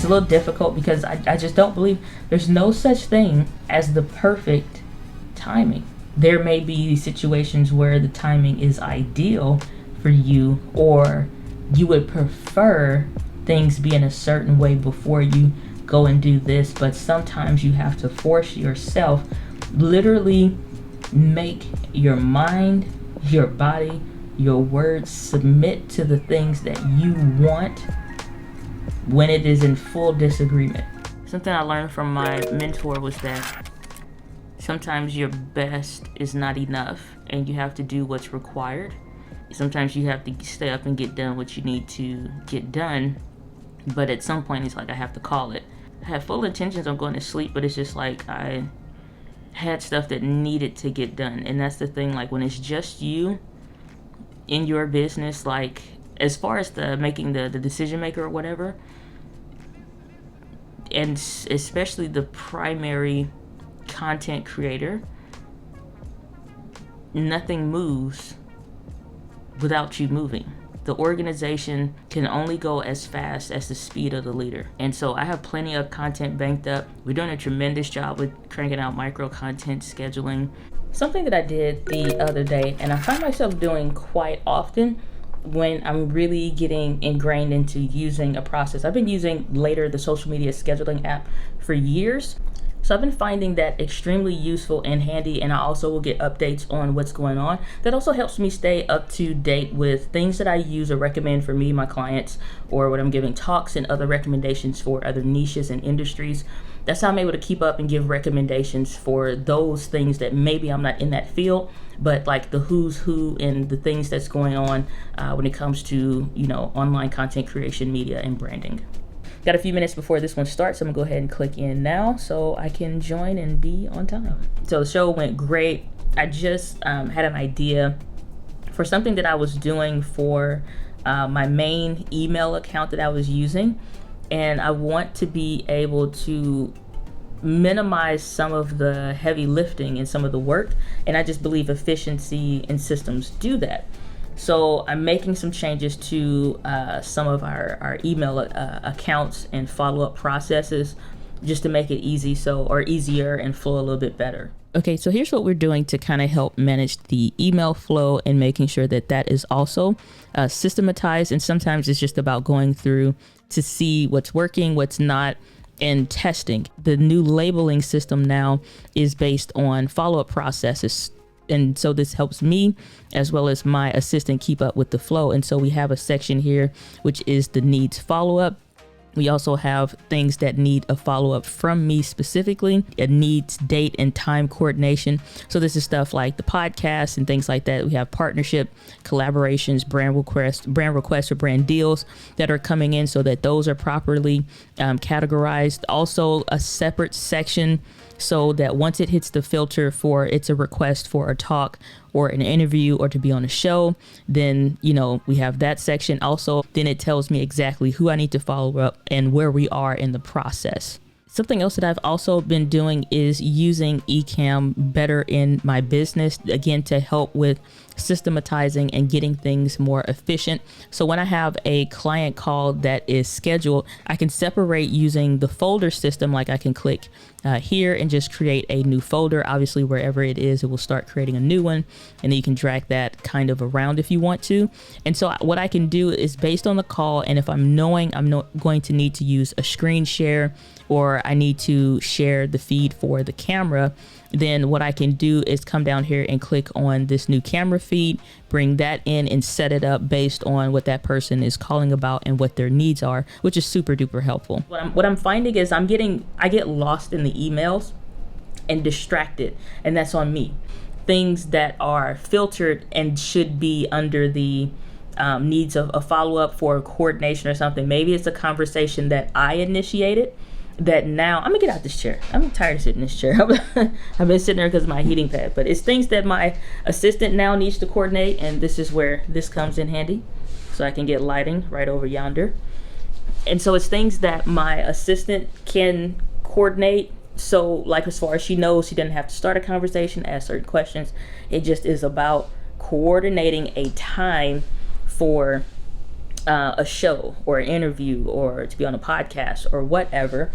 it's a little difficult because I just don't believe there's no such thing as the perfect timing. There may be situations where the timing is ideal for you, or you would prefer things be in a certain way before you go and do this, but sometimes you have to force yourself, literally make your mind, your body, your words submit to the things that you want when it is in full disagreement. Something I learned from my mentor was that sometimes your best is not enough and you have to do what's required. Sometimes you have to stay up and get done what you need to get done, but at some point it's like I have to call it. I had full intentions on going to sleep, but it's just like I had stuff that needed to get done. And that's the thing, like when it's just you in your business, like as far as the making the decision maker or whatever, and especially the primary content creator, nothing moves without you moving. The organization can only go as fast as the speed of the leader. And so I have plenty of content banked up. We're doing a tremendous job with cranking out micro content scheduling. Something that I did the other day, and I find myself doing quite often when I'm really getting ingrained into using a process. I've been using Later, the social media scheduling app, for years. So I've been finding that extremely useful and handy, and I also will get updates on what's going on. That also helps me stay up to date with things that I use or recommend for me, my clients, or when I'm giving talks and other recommendations for other niches and industries. That's how I'm able to keep up and give recommendations for those things that maybe I'm not in that field, but like the who's who and the things that's going on when it comes to, online content creation, media, and branding. Got a few minutes before this one starts. I'm gonna go ahead and click in now so I can join and be on time. So the show went great. I just had an idea for something that I was doing for my main email account that I was using. And I want to be able to minimize some of the heavy lifting and some of the work. And I just believe efficiency and systems do that. So I'm making some changes to some of our email accounts and follow-up processes just to make it easier and flow a little bit better. Okay, so here's what we're doing to kind of help manage the email flow and making sure that that is also systematized. And sometimes it's just about going through to see what's working, what's not, and testing. The new labeling system now is based on follow-up processes. And so this helps me as well as my assistant keep up with the flow. And so we have a section here, which is the needs follow-up. We also have things that need a follow-up from me specifically. It needs date and time coordination. So this is stuff like the podcast and things like that. We have partnership, collaborations, brand requests or brand deals that are coming in so that those are properly categorized. Also a separate section so that once it hits the filter for it's a request for a talk or an interview or to be on a show, then, we have that section. Also, then it tells me exactly who I need to follow up and where we are in the process. Something else that I've also been doing is using Ecamm better in my business, again, to help with systematizing and getting things more efficient. So when I have a client call that is scheduled, I can separate using the folder system. Like I can click here and just create a new folder. Obviously, wherever it is, it will start creating a new one, and then you can drag that kind of around if you want to. And so what I can do is based on the call, and if I'm knowing I'm not going to need to use a screen share or I need to share the feed for the camera, then what I can do is come down here and click on this new camera feed, bring that in and set it up based on what that person is calling about and what their needs are, which is super duper helpful. What I'm finding is I get lost in the emails and distracted, and that's on me. Things that are filtered and should be under the needs of a follow-up for coordination or something. Maybe it's a conversation that I initiated that now I'm gonna get out this chair. I'm tired of sitting in this chair. I've been sitting there because of my heating pad, but it's things that my assistant now needs to coordinate, and this is where this comes in handy. So I can get lighting right over yonder. And so it's things that my assistant can coordinate. So like as far as she knows, she doesn't have to start a conversation, ask certain questions. It just is about coordinating a time for a show or an interview or to be on a podcast or whatever.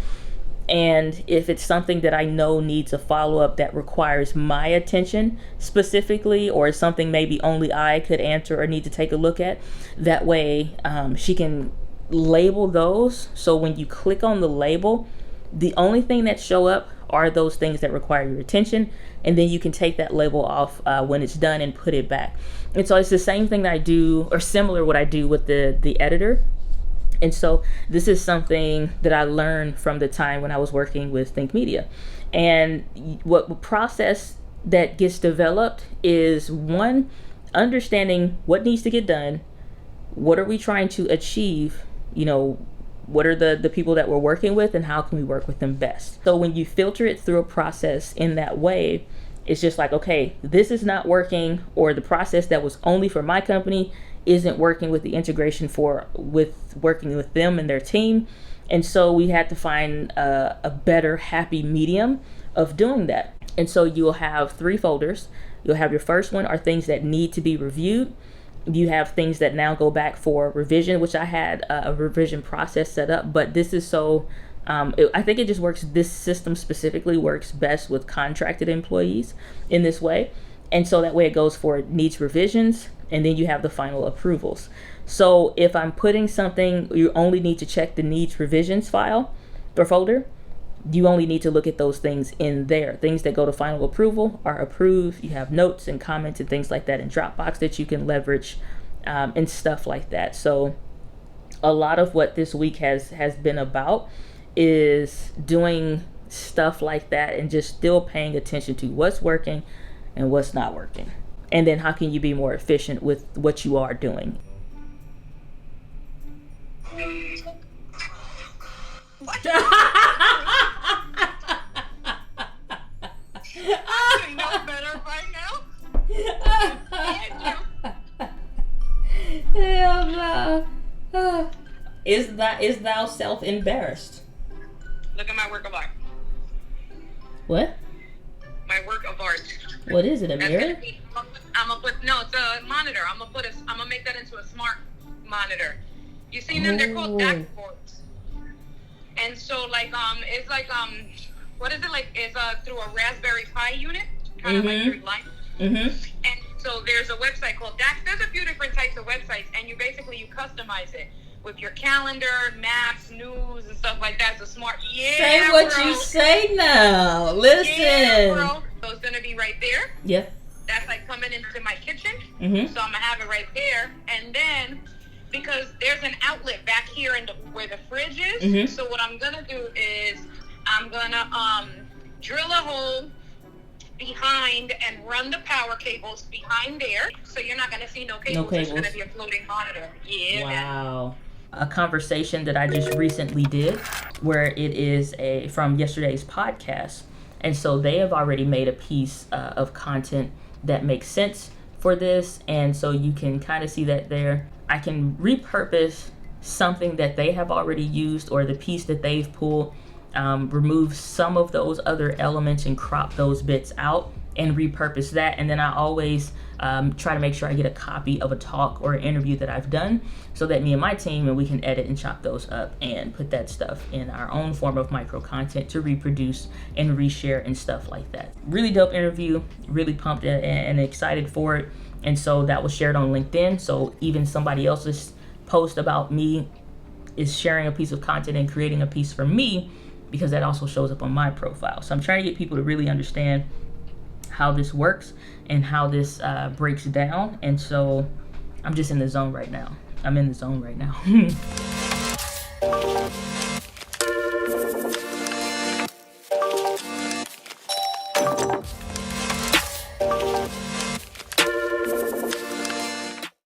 And if it's something that I know needs a follow-up that requires my attention specifically, or something maybe only I could answer or need to take a look at, that way she can label those. So when you click on the label, the only thing that show up are those things that require your attention, and then you can take that label off when it's done and put it back. And so it's the same thing that I do, or similar what I do with the editor. And so this is something that I learned from the time when I was working with Think Media. And what process that gets developed is, one, understanding what needs to get done, what are we trying to achieve, what are the people that we're working with, and how can we work with them best. So when you filter it through a process in that way, it's just like, okay, this is not working, or the process that was only for my company isn't working with the integration with working with them and their team. And so we had to find a better happy medium of doing that. And so you'll have 3 folders. You'll have your first one are things that need to be reviewed. You have things that now go back for revision, which I had a revision process set up, but this is so I think it just works, this system specifically works best with contracted employees in this way. And so that way it goes for needs revisions, and then you have the final approvals. So if I'm putting something, you only need to check the needs revisions file or folder. You only need to look at those things in there. Things that go to final approval are approved. You have notes and comments and things like that in Dropbox that you can leverage and stuff like that. So a lot of what this week has been about is doing stuff like that, and just still paying attention to what's working and what's not working. And then how can you be more efficient with what you are doing? What? I know better right now. Hell no. Is thou self-embarrassed? Look at my work of art. What? My work of art. What is it, a mirror? I'm gonna put, no, it's a monitor. I'm gonna make that into a smart monitor. You seen them? They're called dashboards. And so it's what is it like? It's through a Raspberry Pi unit, kind of like through line. And so there's a website called Dax. There's a few different types of websites, and you customize it with your calendar, maps, news, and stuff like that. It's a smart. Yeah, say what you say now. Listen. Yeah, bro. So it's gonna be right there. Yeah. That's like coming into my kitchen. So I'm gonna have it right there, and then because there's an outlet back here where the fridge is. So what I'm gonna do is I'm gonna drill a hole behind and run the power cables behind there. So you're not gonna see no cables. It's gonna be a floating monitor. Yeah. Wow. A conversation that I just recently did, where it is from yesterday's podcast, and so they have already made a piece of content that makes sense for this, and so you can kind of see that there. I can repurpose something that they have already used, or the piece that they've pulled, remove some of those other elements and crop those bits out and repurpose that. And then I always try to make sure I get a copy of a talk or an interview that I've done, so that me and my team, and we can edit and chop those up and put that stuff in our own form of micro content to reproduce and reshare and stuff like that. Really dope interview, really pumped and excited for it. And so that was shared on LinkedIn. So even somebody else's post about me is sharing a piece of content and creating a piece for me, because that also shows up on my profile. So I'm trying to get people to really understand how this works and how this breaks down. And so I'm just in the zone right now. I'm in the zone right now.